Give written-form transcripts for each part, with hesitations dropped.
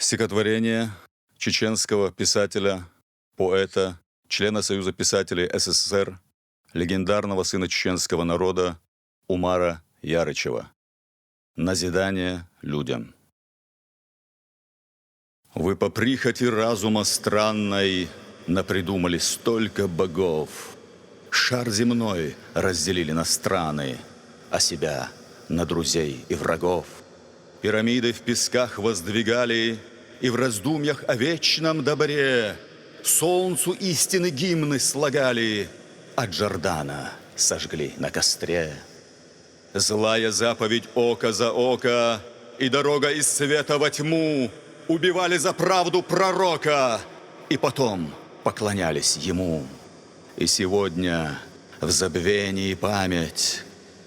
Стихотворение чеченского писателя, поэта, члена Союза писателей СССР, легендарного сына чеченского народа Умара Ярычева. Назидание людям. Вы по прихоти разума странной напридумали столько богов. Шар земной разделили на страны, а себя на друзей и врагов. Пирамиды в песках воздвигали и в раздумьях о вечном добре солнцу истины гимны слагали, а Джордана сожгли на костре. Злая заповедь око за око и дорога из света во тьму убивали за правду пророка и потом поклонялись ему. И сегодня в забвении память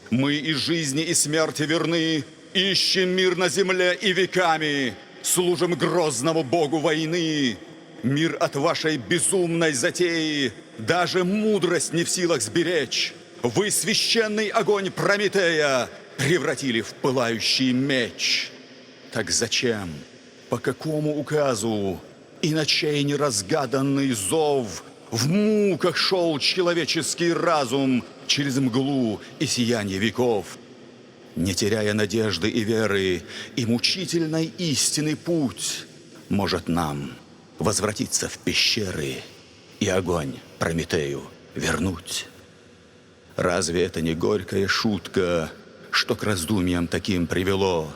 мы и жизни, и смерти верны, ищем мир на земле и веками служим грозному богу войны. Мир от вашей безумной затеи даже мудрость не в силах сберечь. Вы священный огонь Прометея превратили в пылающий меч. Так зачем, по какому указу и на чей неразгаданный зов в муках шел человеческий разум через мглу и сияние веков? Не теряя надежды и веры, и мучительной истины путь, может нам возвратиться в пещеры и огонь Прометею вернуть. Разве это не горькая шутка, что к раздумьям таким привело?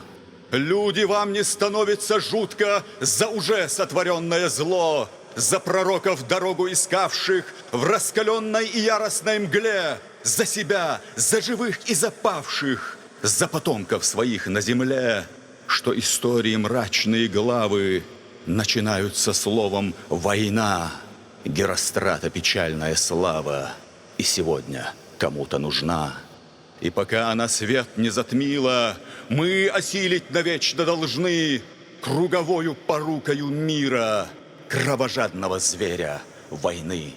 Люди, вам не становится жутко за уже сотворенное зло, за пророков дорогу искавших в раскаленной и яростной мгле, за себя, за живых и за павших, за потомков своих на земле, что истории мрачные главы начинаются словом «война», Герострата печальная слава, и сегодня кому-то нужна. И пока она свет не затмила, мы осилить навечно должны круговою порукою мира, кровожадного зверя войны.